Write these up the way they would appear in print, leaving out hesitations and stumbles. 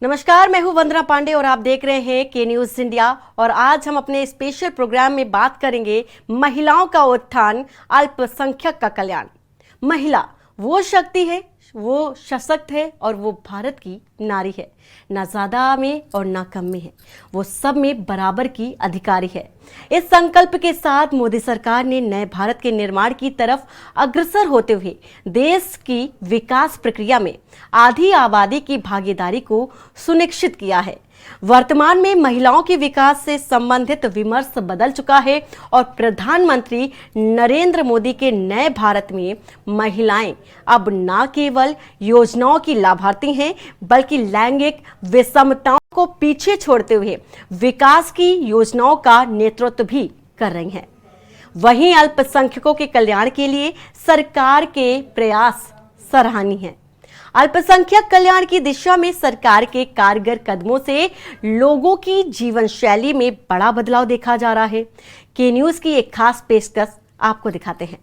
नमस्कार, मैं हूं वंदना पांडे और आप देख रहे हैं के न्यूज इंडिया। और आज हम अपने स्पेशल प्रोग्राम में बात करेंगे महिलाओं का उत्थान, अल्पसंख्यक का कल्याण। महिला वो शक्ति है, वो सशक्त है और वो भारत की नारी है। ना ज्यादा में और ना कम में है, वो सब में बराबर की अधिकारी है। इस संकल्प के साथ मोदी सरकार ने नए भारत के निर्माण की तरफ अग्रसर होते हुए देश की विकास प्रक्रिया में आधी आबादी की भागीदारी को सुनिश्चित किया है। वर्तमान में महिलाओं के विकास से संबंधित विमर्श बदल चुका है और प्रधानमंत्री नरेंद्र मोदी के नए भारत में महिलाएं अब न केवल योजनाओं की लाभार्थी हैं, बल्कि लैंगिक विषमताओं को पीछे छोड़ते हुए विकास की योजनाओं का नेतृत्व भी कर रही हैं। वहीं अल्पसंख्यकों के कल्याण के लिए सरकार के प्रयास सराहनीय हैं। अल्पसंख्यक कल्याण की दिशा में सरकार के कारगर कदमों से लोगों की जीवन शैली में बड़ा बदलाव देखा जा रहा है। के न्यूज की एक खास पेशकश आपको दिखाते हैं।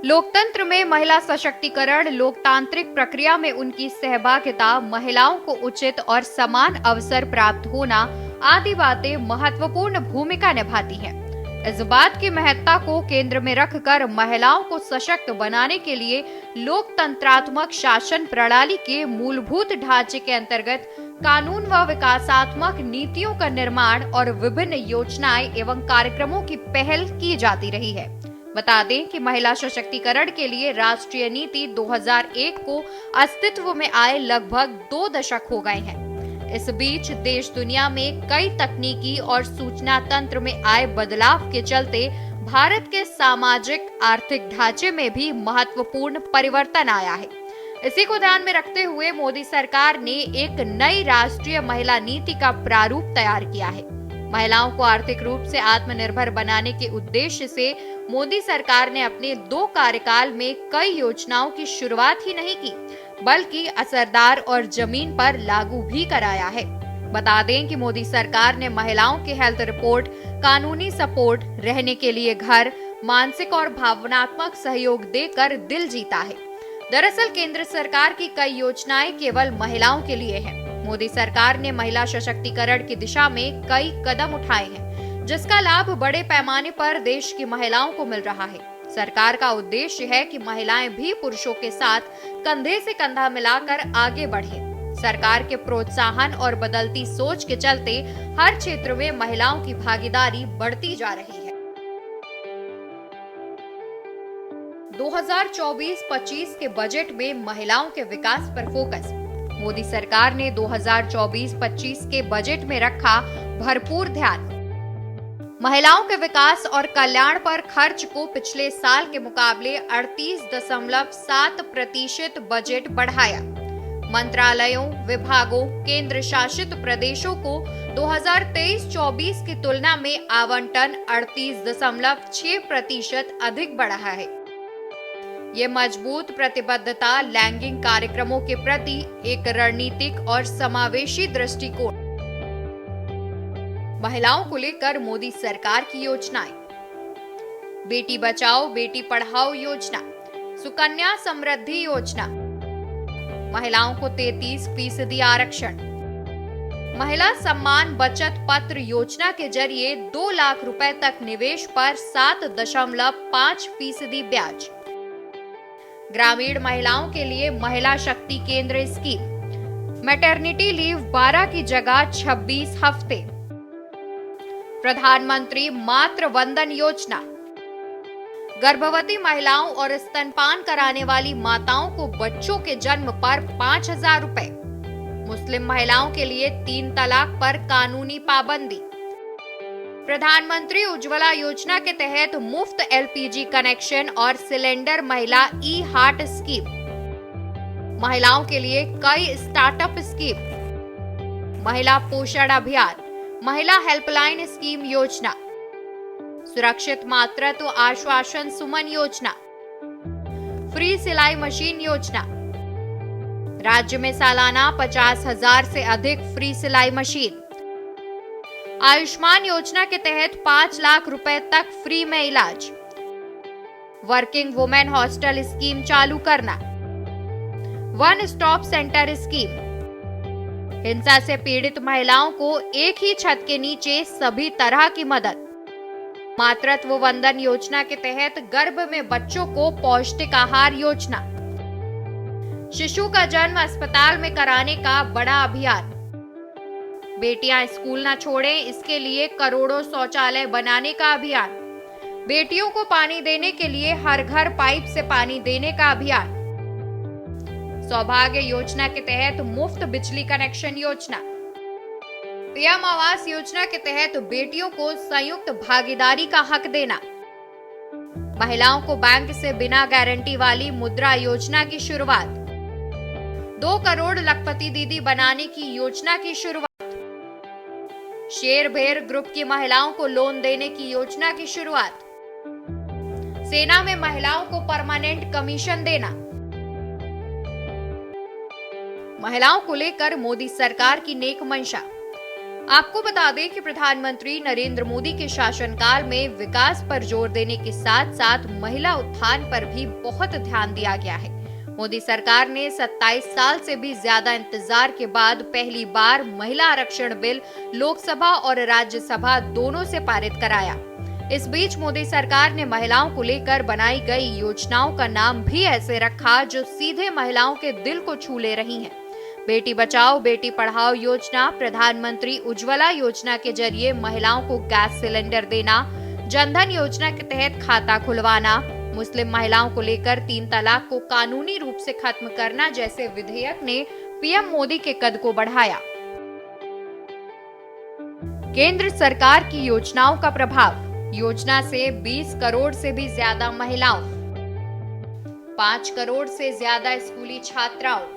लोकतंत्र में महिला सशक्तिकरण, लोकतांत्रिक प्रक्रिया में उनकी सहभागिता, महिलाओं को उचित और समान अवसर प्राप्त होना आदि बातें महत्वपूर्ण भूमिका निभाती हैं। इस बात की महत्ता को केंद्र में रखकर महिलाओं को सशक्त बनाने के लिए लोकतंत्रात्मक शासन प्रणाली के मूलभूत ढांचे के अंतर्गत कानून व विकासात्मक नीतियों का निर्माण और विभिन्न योजनाएं एवं कार्यक्रमों की पहल की जाती रही है। बता दें कि महिला सशक्तिकरण के लिए राष्ट्रीय नीति 2001 को अस्तित्व में आए लगभग 2 दशक हो गए हैं। इस बीच देश दुनिया में कई तकनीकी और सूचना तंत्र में आए बदलाव के चलते भारत के सामाजिक आर्थिक ढांचे में भी महत्वपूर्ण परिवर्तन आया है। इसी को ध्यान में रखते हुए मोदी सरकार ने एक नई राष्ट्रीय महिला नीति का प्रारूप तैयार किया है। महिलाओं को आर्थिक रूप से आत्मनिर्भर बनाने के उद्देश्य से मोदी सरकार ने अपने 2 कार्यकाल में कई योजनाओं की शुरुआत ही नहीं की, बल्कि असरदार और जमीन पर लागू भी कराया है। बता दें कि मोदी सरकार ने महिलाओं के हेल्थ रिपोर्ट, कानूनी सपोर्ट, रहने के लिए घर, मानसिक और भावनात्मक सहयोग देकर दिल जीता है। दरअसल केंद्र सरकार की कई योजनाएं केवल महिलाओं के लिए हैं। मोदी सरकार ने महिला सशक्तिकरण की दिशा में कई कदम उठाए हैं, जिसका लाभ बड़े पैमाने पर देश की महिलाओं को मिल रहा है। सरकार का उद्देश्य है कि महिलाएं भी पुरुषों के साथ कंधे से कंधा मिलाकर आगे बढ़ें। सरकार के प्रोत्साहन और बदलती सोच के चलते हर क्षेत्र में महिलाओं की भागीदारी बढ़ती जा रही है। 2024-25 के बजट में महिलाओं के विकास पर फोकस। मोदी सरकार ने 2024-25 के बजट में रखा भरपूर ध्यान। महिलाओं के विकास और कल्याण पर खर्च को पिछले साल के मुकाबले 38.7% बजट बढ़ाया। मंत्रालयों, विभागों, केंद्र शासित प्रदेशों को 2023-24 की तुलना में आवंटन 38.6% अधिक बढ़ा है। ये मजबूत प्रतिबद्धता लैंगिक कार्यक्रमों के प्रति एक रणनीतिक और समावेशी दृष्टिकोण। महिलाओं को लेकर मोदी सरकार की योजनाएं। बेटी बचाओ बेटी पढ़ाओ योजना, सुकन्या समृद्धि योजना, महिलाओं को 33% आरक्षण, महिला सम्मान बचत पत्र योजना के जरिए 2 लाख रुपए तक निवेश पर 7.5% ब्याज, ग्रामीण महिलाओं के लिए महिला शक्ति केंद्र स्कीम, मैटरनिटी लीव 12 की जगह 26 हफ्ते, प्रधानमंत्री मातृ वंदन योजना, गर्भवती महिलाओं और स्तनपान कराने वाली माताओं को बच्चों के जन्म पर 5,000 रुपए, मुस्लिम महिलाओं के लिए 3 तलाक पर कानूनी पाबंदी, प्रधानमंत्री उज्ज्वला योजना के तहत मुफ्त एलपीजी कनेक्शन और सिलेंडर, महिला ई हार्ट स्कीम, महिलाओं के लिए कई स्टार्टअप स्कीम, महिला पोषण अभियान, महिला हेल्पलाइन स्कीम योजना, सुरक्षित मातृत्व आश्वासन सुमन योजना, फ्री सिलाई मशीन योजना, राज्य में सालाना 50,000 से अधिक फ्री सिलाई मशीन, आयुष्मान योजना के तहत 5 लाख रुपए तक फ्री में इलाज, वर्किंग वुमेन हॉस्टल स्कीम चालू करना, वन स्टॉप सेंटर स्कीम, हिंसा से पीड़ित महिलाओं को एक ही छत के नीचे सभी तरह की मदद। मातृत्व वंदन योजना के तहत गर्भ में बच्चों को पौष्टिक आहार योजना। शिशु का जन्म अस्पताल में कराने का बड़ा अभियान। बेटियां स्कूल न छोड़ें, इसके लिए करोड़ों शौचालय बनाने का अभियान। बेटियों को पानी देने के लिए हर घर पाइप से पानी देने का अभियान। सौभाग्य योजना के तहत मुफ्त बिजली कनेक्शन योजना। पीएम आवास योजना के तहत बेटियों को संयुक्त भागीदारी का हक देना। महिलाओं को बैंक से बिना गारंटी वाली मुद्रा योजना की शुरुआत। 2 करोड़ लखपति दीदी बनाने की योजना की शुरुआत। शेर भेर ग्रुप की महिलाओं को लोन देने की योजना की शुरुआत। सेना में महिलाओं को परमानेंट कमीशन देना। महिलाओं को लेकर मोदी सरकार की नेक मंशा। आपको बता दें कि प्रधानमंत्री नरेंद्र मोदी के शासनकाल में विकास पर जोर देने के साथ साथ महिला उत्थान पर भी बहुत ध्यान दिया गया है। मोदी सरकार ने 27 साल से भी ज्यादा इंतजार के बाद पहली बार महिला आरक्षण बिल लोकसभा और राज्यसभा दोनों से पारित कराया। इस बीच मोदी सरकार ने महिलाओं को लेकर बनाई गई योजनाओं का नाम भी ऐसे रखा जो सीधे महिलाओं के दिल को छू ले रही हैं। बेटी बचाओ बेटी पढ़ाओ योजना, प्रधानमंत्री उज्ज्वला योजना के जरिए महिलाओं को गैस सिलेंडर देना, जनधन योजना के तहत खाता खुलवाना, मुस्लिम महिलाओं को लेकर 3 तलाक को कानूनी रूप से खत्म करना जैसे विधेयक ने पीएम मोदी के कद को बढ़ाया। केंद्र सरकार की योजनाओं का प्रभाव। योजना से 20 करोड़ से भी ज्यादा महिलाओं, 5 करोड़ से ज्यादा स्कूली छात्राओं,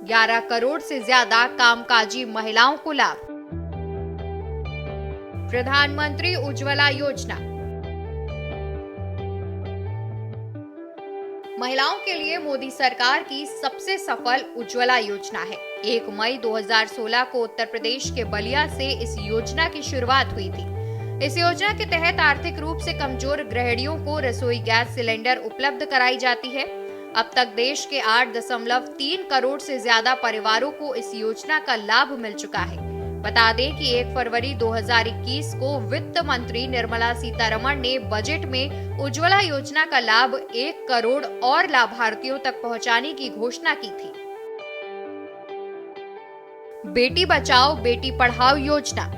11 करोड़ से ज्यादा कामकाजी महिलाओं को लाभ। प्रधानमंत्री उज्ज्वला योजना महिलाओं के लिए मोदी सरकार की सबसे सफल उज्ज्वला योजना है। 1 मई 2016 को उत्तर प्रदेश के बलिया से इस योजना की शुरुआत हुई थी। इस योजना के तहत आर्थिक रूप से कमजोर गृहिणियों को रसोई गैस सिलेंडर उपलब्ध कराई जाती है। अब तक देश के 8.3 करोड़ से ज्यादा परिवारों को इस योजना का लाभ मिल चुका है। बता दें कि 1 फरवरी 2021 को वित्त मंत्री निर्मला सीतारमण ने बजट में उज्ज्वला योजना का लाभ 1 करोड़ और लाभार्थियों तक पहुंचाने की घोषणा की थी। बेटी बचाओ बेटी पढ़ाओ योजना।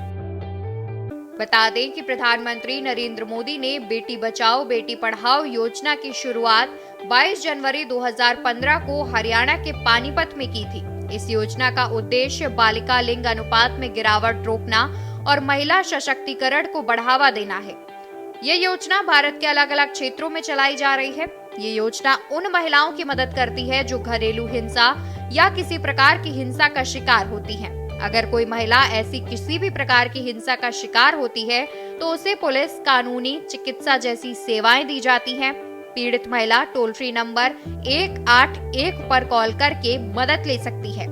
बता दें कि प्रधानमंत्री नरेंद्र मोदी ने बेटी बचाओ बेटी पढ़ाओ योजना की शुरुआत 22 जनवरी 2015 को हरियाणा के पानीपत में की थी। इस योजना का उद्देश्य बालिका लिंग अनुपात में गिरावट रोकना और महिला सशक्तिकरण को बढ़ावा देना है। ये योजना भारत के अलग अलग क्षेत्रों में चलाई जा रही है। ये योजना उन महिलाओं की मदद करती है जो घरेलू हिंसा या किसी प्रकार की हिंसा का शिकार होती हैं। अगर कोई महिला ऐसी किसी भी प्रकार की हिंसा का शिकार होती है तो उसे पुलिस, कानूनी, चिकित्सा जैसी सेवाएं दी जाती हैं। पीड़ित महिला टोल फ्री नंबर 181 पर कॉल करके मदद ले सकती है।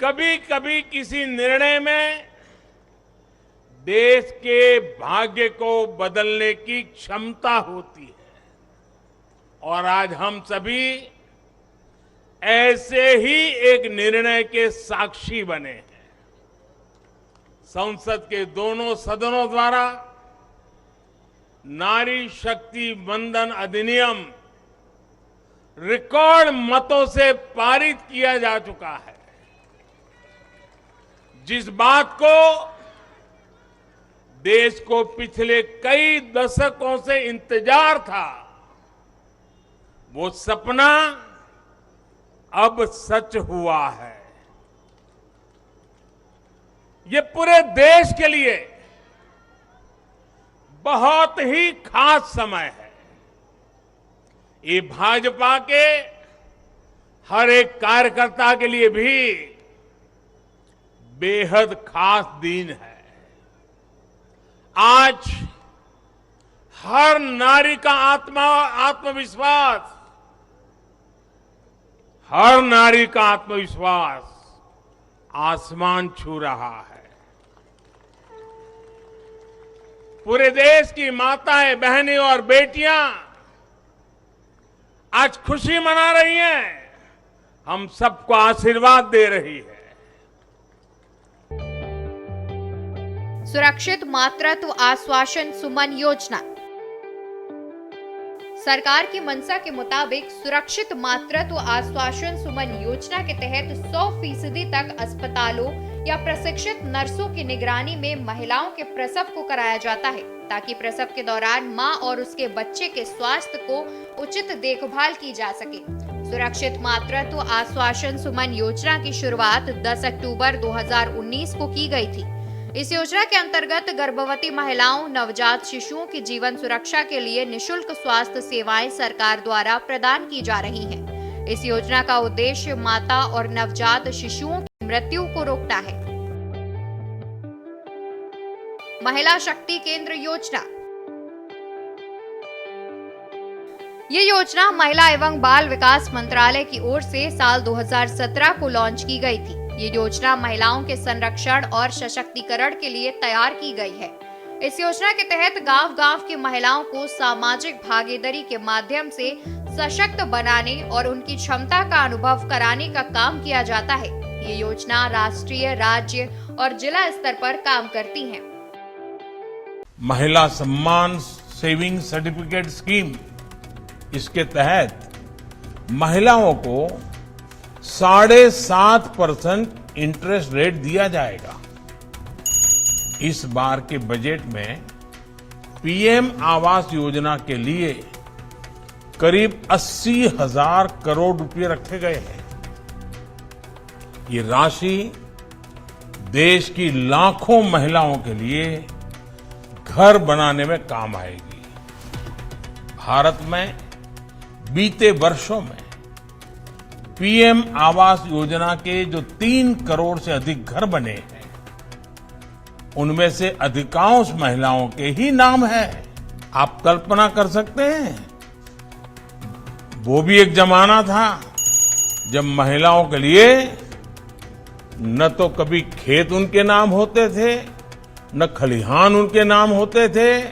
कभी कभी किसी निर्णय में देश के भाग्य को बदलने की क्षमता होती है और आज हम सभी ऐसे ही एक निर्णय के साक्षी बने हैं। संसद के दोनों सदनों द्वारा नारी शक्ति वंदन अधिनियम रिकॉर्ड मतों से पारित किया जा चुका है। जिस बात को देश को पिछले कई दशकों से इंतजार था, वो सपना अब सच हुआ है। ये पूरे देश के लिए बहुत ही खास समय है। ये भाजपा के हर एक कार्यकर्ता के लिए भी बेहद खास दिन है। आज हर नारी का आत्मविश्वास, हर नारी का आत्मविश्वास आसमान छू रहा है। पूरे देश की माताएं, बहनें और बेटियां आज खुशी मना रही हैं, हम सबको आशीर्वाद दे रही है। सुरक्षित मातृत्व आश्वासन सुमन योजना। सरकार की मंशा के मुताबिक सुरक्षित मातृत्व आश्वासन सुमन योजना के तहत 100% तक अस्पतालों या प्रशिक्षित नर्सों की निगरानी में महिलाओं के प्रसव को कराया जाता है, ताकि प्रसव के दौरान मां और उसके बच्चे के स्वास्थ्य को उचित देखभाल की जा सके। सुरक्षित मातृत्व आश्वासन सुमन योजना की शुरुआत 10 अक्टूबर 2019 को की गई थी। इस योजना के अंतर्गत गर्भवती महिलाओं, नवजात शिशुओं की जीवन सुरक्षा के लिए निशुल्क स्वास्थ्य सेवाएं सरकार द्वारा प्रदान की जा रही हैं। इस योजना का उद्देश्य माता और नवजात शिशुओं की मृत्यु को रोकना है। महिला शक्ति केंद्र योजना। ये योजना महिला एवं बाल विकास मंत्रालय की ओर से साल 2017 को लॉन्च की गई थी। ये योजना महिलाओं के संरक्षण और सशक्तिकरण के लिए तैयार की गई है। इस योजना के तहत गांव-गांव की महिलाओं को सामाजिक भागीदारी के माध्यम से सशक्त बनाने और उनकी क्षमता का अनुभव कराने का काम किया जाता है। ये योजना राष्ट्रीय, राज्य और जिला स्तर पर काम करती है। महिला सम्मान सेविंग सर्टिफिकेट स्कीम, इसके तहत महिलाओं को 7.5% इंटरेस्ट रेट दिया जाएगा। इस बार के बजट में पीएम आवास योजना के लिए करीब 80,000 करोड़ रुपए रखे गए हैं। ये राशि देश की लाखों महिलाओं के लिए घर बनाने में काम आएगी। भारत में बीते वर्षों में पीएम आवास योजना के जो 3 करोड़ से अधिक घर बने हैं, उनमें से अधिकांश महिलाओं के ही नाम है। आप कल्पना कर सकते हैं, वो भी एक जमाना था जब महिलाओं के लिए न तो कभी खेत उनके नाम होते थे, न खलिहान उनके नाम होते थे,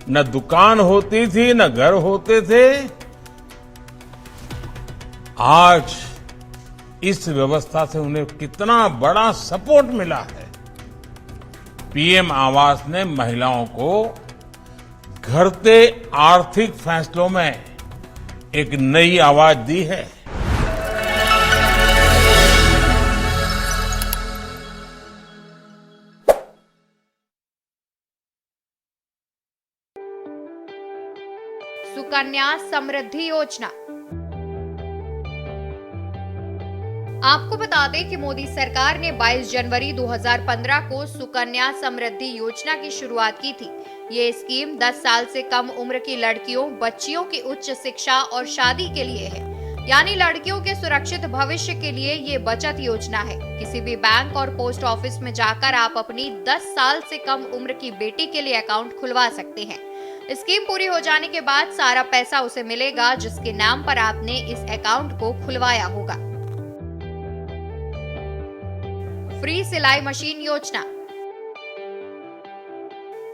न दुकान होती थी, न घर होते थे। आज इस व्यवस्था से उन्हें कितना बड़ा सपोर्ट मिला है। पीएम आवास ने महिलाओं को घटते आर्थिक फैसलों में एक नई आवाज दी है। सुकन्या समृद्धि योजना। आपको बता दें कि मोदी सरकार ने 22 जनवरी 2015 को सुकन्या समृद्धि योजना की शुरुआत की थी। ये स्कीम 10 साल से कम उम्र की लड़कियों, बच्चियों की उच्च शिक्षा और शादी के लिए है, यानी लड़कियों के सुरक्षित भविष्य के लिए ये बचत योजना है। किसी भी बैंक और पोस्ट ऑफिस में जाकर आप अपनी 10 साल से कम उम्र की बेटी के लिए अकाउंट खुलवा सकते हैं। स्कीम पूरी हो जाने के बाद सारा पैसा उसे मिलेगा जिसके नाम पर आपने इस अकाउंट को खुलवाया होगा। फ्री सिलाई मशीन योजना।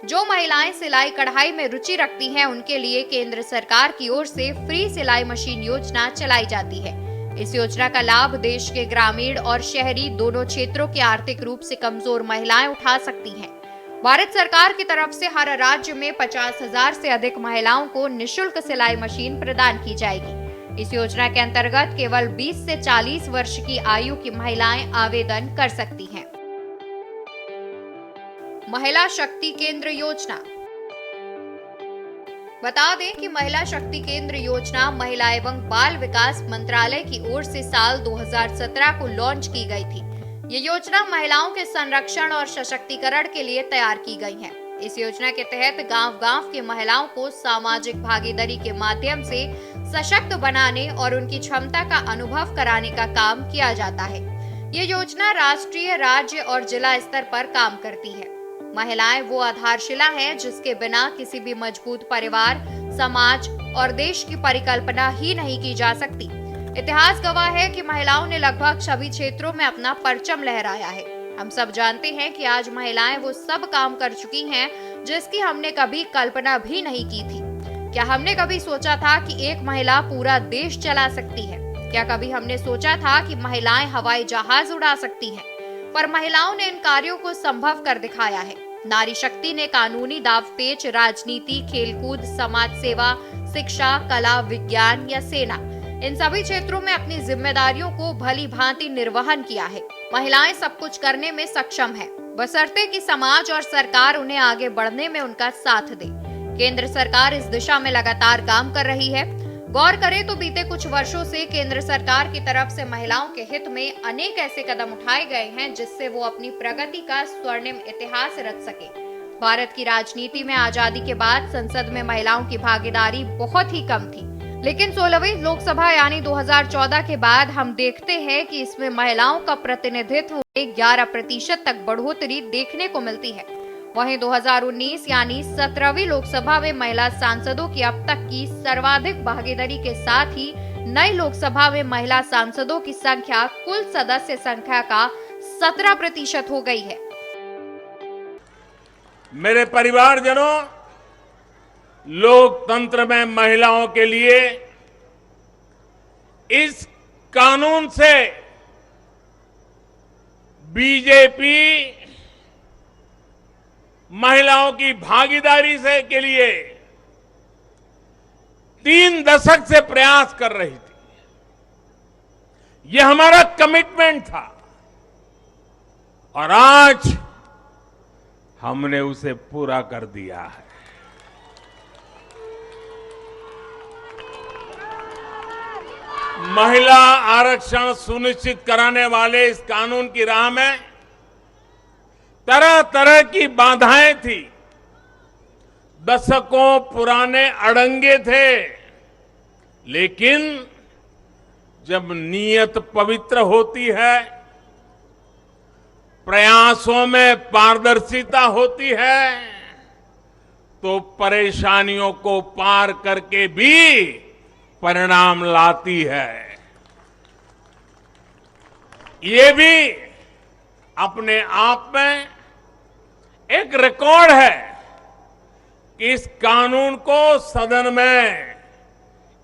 जो महिलाएं सिलाई कढ़ाई में रुचि रखती हैं, उनके लिए केंद्र सरकार की ओर से फ्री सिलाई मशीन योजना चलाई जाती है। इस योजना का लाभ देश के ग्रामीण और शहरी दोनों क्षेत्रों की आर्थिक रूप से कमजोर महिलाएं उठा सकती हैं। भारत सरकार की तरफ से हर राज्य में 50,000 से अधिक महिलाओं को निशुल्क सिलाई मशीन प्रदान की जाएगी। इस योजना के अंतर्गत केवल 20 से 40 वर्ष की आयु की महिलाएं आवेदन कर सकती हैं। महिला शक्ति केंद्र योजना। बता दें कि महिला शक्ति केंद्र योजना महिला एवं बाल विकास मंत्रालय की ओर से साल 2017 को लॉन्च की गई थी। ये योजना महिलाओं के संरक्षण और सशक्तिकरण के लिए तैयार की गई है। इस योजना के तहत गांव-गांव की महिलाओं को सामाजिक भागीदारी के माध्यम से सशक्त बनाने और उनकी क्षमता का अनुभव कराने का काम किया जाता है। ये योजना राष्ट्रीय, राज्य और जिला स्तर पर काम करती है। महिलाएं वो आधारशिला हैं जिसके बिना किसी भी मजबूत परिवार, समाज और देश की परिकल्पना ही नहीं की जा सकती। इतिहास गवाह है कि महिलाओं ने लगभग सभी क्षेत्रों में अपना परचम लहराया है। हम सब जानते हैं कि आज महिलाएं वो सब काम कर चुकी हैं जिसकी हमने कभी कल्पना भी नहीं की थी। क्या हमने कभी सोचा था कि एक महिला पूरा देश चला सकती है? क्या कभी हमने सोचा था कि महिलाएं हवाई जहाज उड़ा सकती हैं? पर महिलाओं ने इन कार्यों को संभव कर दिखाया है। नारी शक्ति ने कानूनी दांवपेच, राजनीति, खेलकूद, समाज सेवा, शिक्षा, कला, विज्ञान या सेना, इन सभी क्षेत्रों में अपनी जिम्मेदारियों को भली भांति निर्वहन किया है। महिलाएं सब कुछ करने में सक्षम है, बशर्ते कि समाज और सरकार उन्हें आगे बढ़ने में उनका साथ दे। केंद्र सरकार इस दिशा में लगातार काम कर रही है। गौर करें तो बीते कुछ वर्षों से केंद्र सरकार की तरफ से महिलाओं के हित में अनेक ऐसे कदम उठाए गए हैं जिससे वो अपनी प्रगति का स्वर्णिम इतिहास रच सके। भारत की राजनीति में आजादी के बाद संसद में महिलाओं की भागीदारी बहुत ही कम थी, लेकिन 16वीं लोकसभा यानी 2014 के बाद हम देखते हैं कि इसमें महिलाओं का प्रतिनिधित्व 11% तक बढ़ोतरी देखने को मिलती है। वहीं 2019 यानी 17वीं लोकसभा में महिला सांसदों की अब तक की सर्वाधिक भागीदारी के साथ ही नई लोकसभा में महिला सांसदों की संख्या कुल सदस्य संख्या का 17% हो गई है। मेरे परिवारजनों, लोकतंत्र में महिलाओं के लिए इस कानून से बीजेपी महिलाओं की भागीदारी से के लिए 3 दशक से प्रयास कर रही थी। यह हमारा कमिटमेंट था और आज हमने उसे पूरा कर दिया है। महिला आरक्षण सुनिश्चित कराने वाले इस कानून की राह में तरह तरह की बाधाएं थी, दशकों पुराने अड़ंगे थे, लेकिन जब नीयत पवित्र होती है, प्रयासों में पारदर्शिता होती है, तो परेशानियों को पार करके भी परिणाम लाती है। ये भी अपने आप में एक रिकॉर्ड है कि इस कानून को सदन में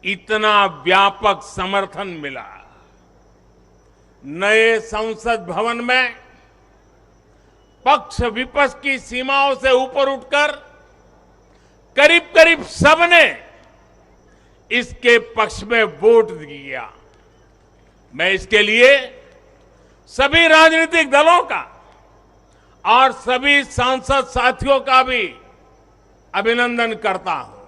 इतना व्यापक समर्थन मिला। नए संसद भवन में पक्ष विपक्ष की सीमाओं से ऊपर उठकर करीब करीब सबने इसके पक्ष में वोट दिया। मैं इसके लिए सभी राजनीतिक दलों का और सभी सांसद साथियों का भी अभिनंदन करता हूं।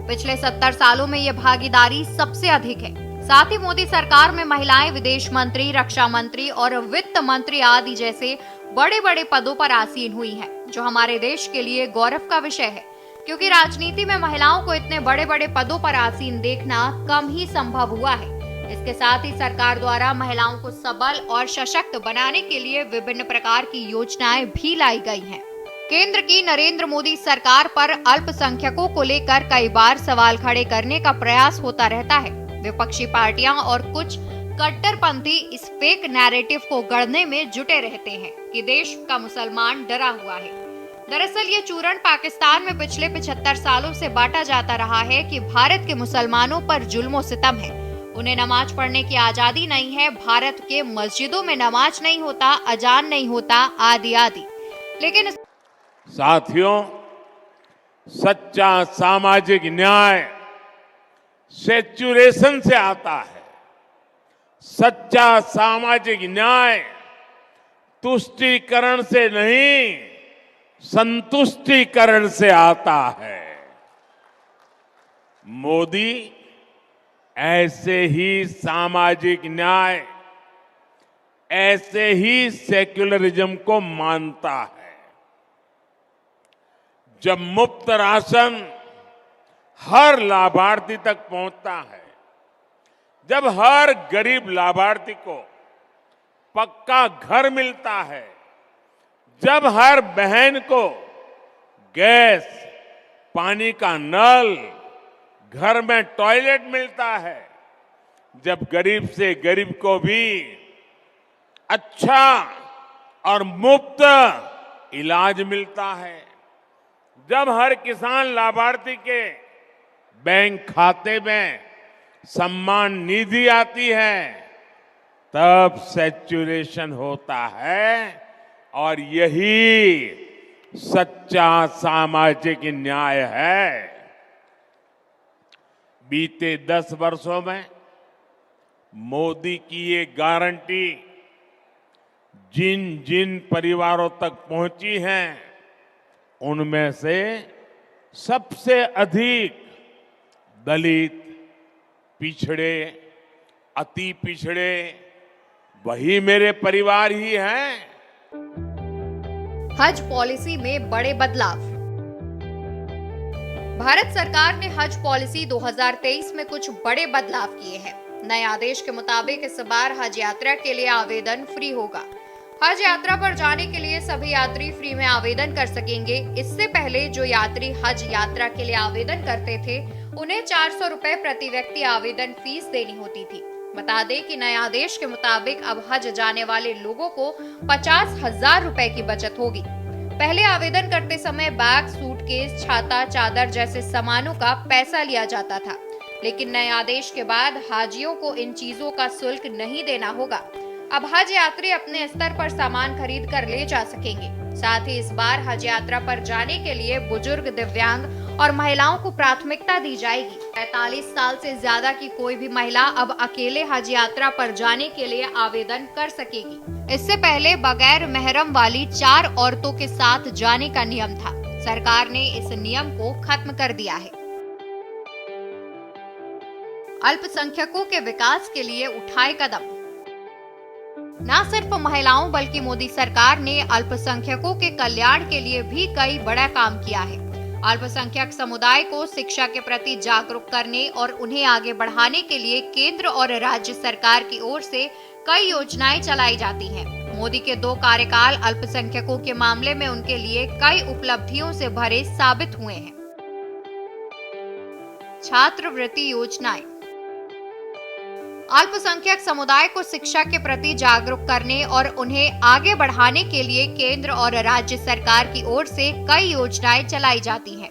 पिछले 70 सालों में ये भागीदारी सबसे अधिक है। साथ ही मोदी सरकार में महिलाएं विदेश मंत्री, रक्षा मंत्री और वित्त मंत्री आदि जैसे बड़े बड़े पदों पर आसीन हुई हैं, जो हमारे देश के लिए गौरव का विषय है, क्योंकि राजनीति में महिलाओं को इतने बड़े बड़े पदों पर आसीन देखना कम ही संभव हुआ है। इसके साथ ही सरकार द्वारा महिलाओं को सबल और सशक्त बनाने के लिए विभिन्न प्रकार की योजनाएं भी लाई गई हैं। केंद्र की नरेंद्र मोदी सरकार पर अल्पसंख्यकों को लेकर कई बार सवाल खड़े करने का प्रयास होता रहता है। विपक्षी पार्टियां और कुछ कट्टरपंथी इस फेक नैरेटिव को गढ़ने में जुटे रहते हैं कि देश का मुसलमान डरा हुआ है। दरअसल ये चूरण पाकिस्तान में पिछले 75 सालों से बांटा जाता रहा है कि भारत के मुसलमानों पर जुल्म सितम है, उन्हें नमाज पढ़ने की आजादी नहीं है, भारत के मस्जिदों में नमाज नहीं होता, अजान नहीं होता, आदि आदि। लेकिन साथियों, सच्चा सामाजिक न्याय सेचुरेशन से आता है। सच्चा सामाजिक न्याय तुष्टीकरण से नहीं, संतुष्टीकरण से आता है। मोदी ऐसे ही सामाजिक न्याय, ऐसे ही सेक्युलरिज्म को मानता है। जब मुफ्त राशन हर लाभार्थी तक पहुंचता है, जब हर गरीब लाभार्थी को पक्का घर मिलता है, जब हर बहन को गैस, पानी का नल, घर में टॉयलेट मिलता है, जब गरीब से गरीब को भी अच्छा और मुफ्त इलाज मिलता है, जब हर किसान लाभार्थी के बैंक खाते में सम्मान निधि आती है, तब सैचुरेशन होता है और यही सच्चा सामाजिक न्याय है। बीते 10 वर्षों में मोदी की ये गारंटी जिन जिन परिवारों तक पहुंची है, उनमें से सबसे अधिक दलित, पिछड़े, अति पिछड़े वही मेरे परिवार ही हैं। हज पॉलिसी में बड़े बदलाव। भारत सरकार ने हज पॉलिसी 2023 में कुछ बड़े बदलाव किए हैं। नए आदेश के मुताबिक इस बार हज यात्रा के लिए आवेदन फ्री होगा। हज यात्रा पर जाने के लिए सभी यात्री फ्री में आवेदन कर सकेंगे। इससे पहले जो यात्री हज यात्रा के लिए आवेदन करते थे, उन्हें 400 रुपए प्रति व्यक्ति आवेदन फीस देनी होती थी। बता दें कि नए आदेश के मुताबिक अब हज जाने वाले लोगों को 50,000 रुपए की बचत होगी। पहले आवेदन करते समय बैग, सूटकेस, छाता, चादर जैसे सामानों का पैसा लिया जाता था, लेकिन नए आदेश के बाद हाजियों को इन चीजों का शुल्क नहीं देना होगा। अब हज यात्री अपने स्तर पर सामान खरीद कर ले जा सकेंगे। साथ ही इस बार हज यात्रा पर जाने के लिए बुजुर्ग, दिव्यांग और महिलाओं को प्राथमिकता दी जाएगी। 45 साल से ज्यादा की कोई भी महिला अब अकेले हज यात्रा पर जाने के लिए आवेदन कर सकेगी। इससे पहले बगैर महरम वाली 4 औरतों के साथ जाने का नियम था। सरकार ने इस नियम को खत्म कर दिया है। अल्पसंख्यकों के विकास के लिए उठाए कदम। न सिर्फ महिलाओं बल्कि मोदी सरकार ने अल्पसंख्यकों के कल्याण के लिए भी कई बड़ा काम किया है। अल्पसंख्यक समुदाय को शिक्षा के प्रति जागरूक करने और उन्हें आगे बढ़ाने के लिए केंद्र और राज्य सरकार की ओर से कई योजनाएं चलाई जाती हैं। मोदी के 2 कार्यकाल अल्पसंख्यकों के मामले में उनके लिए कई उपलब्धियों से भरे साबित हुए हैं। छात्रवृत्ति योजनाएं। अल्पसंख्यक समुदाय को शिक्षा के प्रति जागरूक करने और उन्हें आगे बढ़ाने के लिए केंद्र और राज्य सरकार की ओर से कई योजनाएं चलाई जाती हैं।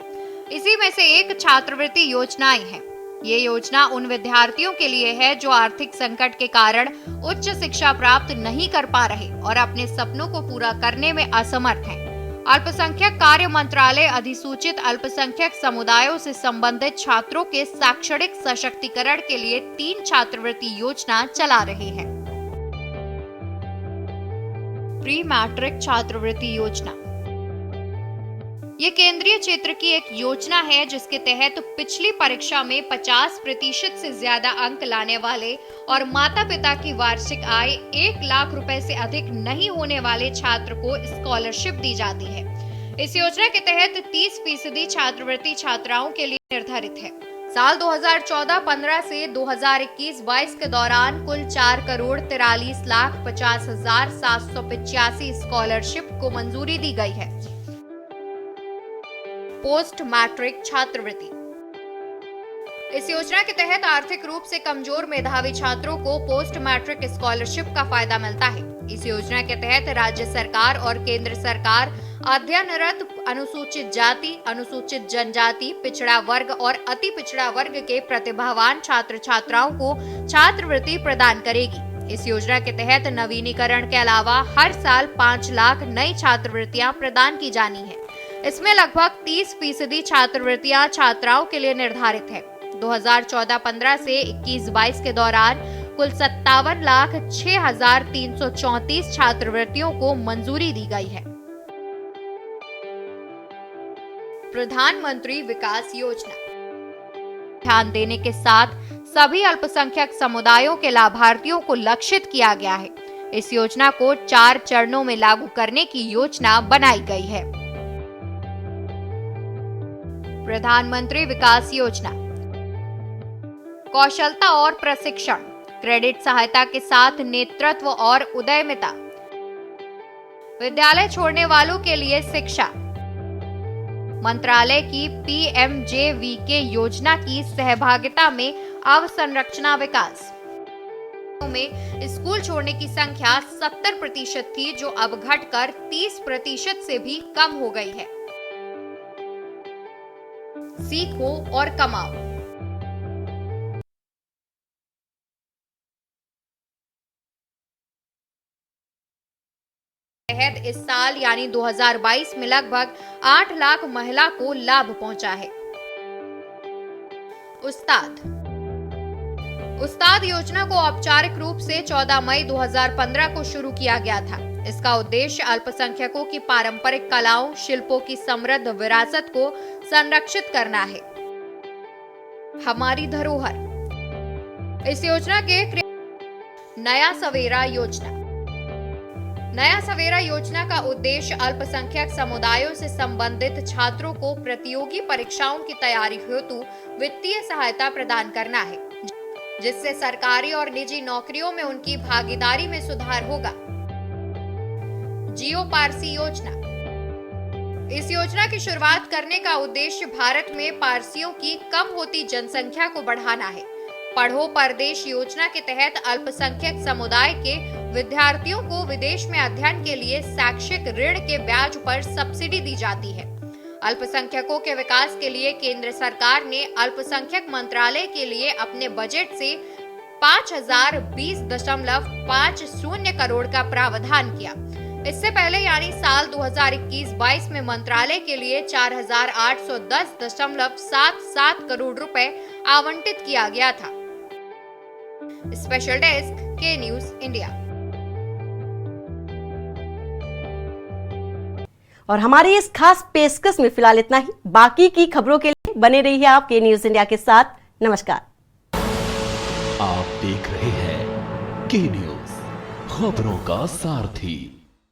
इसी में से एक छात्रवृत्ति योजनाएं है। ये योजना उन विद्यार्थियों के लिए है जो आर्थिक संकट के कारण उच्च शिक्षा प्राप्त नहीं कर पा रहे और अपने सपनों को पूरा करने में असमर्थ हैं। अल्पसंख्यक कार्य मंत्रालय अधिसूचित अल्पसंख्यक समुदायों से संबंधित छात्रों के शैक्षणिक सशक्तिकरण के लिए 3 छात्रवृत्ति योजना चला रहे हैं। प्री मैट्रिक छात्रवृत्ति योजना। ये केंद्रीय क्षेत्र की एक योजना है जिसके तहत पिछली परीक्षा में 50% से ज्यादा अंक लाने वाले और माता पिता की वार्षिक आय 1 लाख रुपए से अधिक नहीं होने वाले छात्र को स्कॉलरशिप दी जाती है। इस योजना के तहत 30% छात्रवृत्ति छात्राओं के लिए निर्धारित है। साल 2014-15 से 2021-22 के दौरान कुल 4,43,50,785 स्कॉलरशिप को मंजूरी दी गई है। पोस्ट मैट्रिक छात्रवृत्ति। इस योजना के तहत आर्थिक रूप से कमजोर मेधावी छात्रों को पोस्ट मैट्रिक स्कॉलरशिप का फायदा मिलता है। इस योजना के तहत राज्य सरकार और केंद्र सरकार अध्ययनरत अनुसूचित जाति, अनुसूचित जनजाति, पिछड़ा वर्ग और अति पिछड़ा वर्ग के प्रतिभावान छात्र छात्राओं को छात्रवृत्ति प्रदान करेगी। इस योजना के तहत नवीनीकरण के अलावा हर साल 5 लाख नई छात्रवृत्तियां प्रदान की जानी है। इसमें लगभग 30% छात्रवृत्तियां छात्राओं के लिए निर्धारित है। 2014-15 से 21-22 के दौरान कुल 57,06,334 छात्रवृत्तियों को मंजूरी दी गई है। प्रधानमंत्री विकास योजना। ध्यान देने के साथ सभी अल्पसंख्यक समुदायों के लाभार्थियों को लक्षित किया गया है। इस योजना को 4 चरणों में लागू करने की योजना बनाई गई है। प्रधानमंत्री विकास योजना। कौशलता और प्रशिक्षण, क्रेडिट सहायता के साथ नेतृत्व और उद्यमिता, विद्यालय छोड़ने वालों के लिए शिक्षा, मंत्रालय की PMJVK योजना की सहभागिता में अवसंरचना विकास में स्कूल छोड़ने की संख्या 70% थी, जो अब घटकर 30% से भी कम हो गई है। सीखो और कमाओ। तहत इस साल यानी 2022 में लगभग 8 लाख महिला को लाभ पहुंचा है। उस्ताद योजना को औपचारिक रूप से 14 मई 2015 को शुरू किया गया था। इसका उद्देश्य अल्पसंख्यकों की पारंपरिक कलाओं, शिल्पों की समृद्ध विरासत को संरक्षित करना है। हमारी धरोहर। इस योजना के नया सवेरा योजना। नया सवेरा योजना का उद्देश्य अल्पसंख्यक समुदायों से संबंधित छात्रों को प्रतियोगी परीक्षाओं की तैयारी हेतु वित्तीय सहायता प्रदान करना है, जिससे सरकारी और निजी नौकरियों में उनकी भागीदारी में सुधार होगा। जियो पारसी योजना। इस योजना की शुरुआत करने का उद्देश्य भारत में पारसियों की कम होती जनसंख्या को बढ़ाना है। पढ़ो परदेश योजना के तहत अल्पसंख्यक समुदाय के विद्यार्थियों को विदेश में अध्ययन के लिए शैक्षिक ऋण के ब्याज पर सब्सिडी दी जाती है। अल्पसंख्यकों के विकास के लिए केंद्र सरकार ने अल्पसंख्यक मंत्रालय के लिए अपने बजट से 5020.50 करोड़ का प्रावधान किया। इससे पहले यानी साल 2021-22 में मंत्रालय के लिए 4810.77 करोड़ रुपए आवंटित किया गया था। स्पेशल डेस्क के न्यूज इंडिया। और हमारी इस खास पेशकश में फिलहाल इतना ही। बाकी की खबरों के लिए बने रहिए आप के न्यूज इंडिया के साथ। नमस्कार। आप देख रहे हैं के न्यूज, खबरों का सारथी।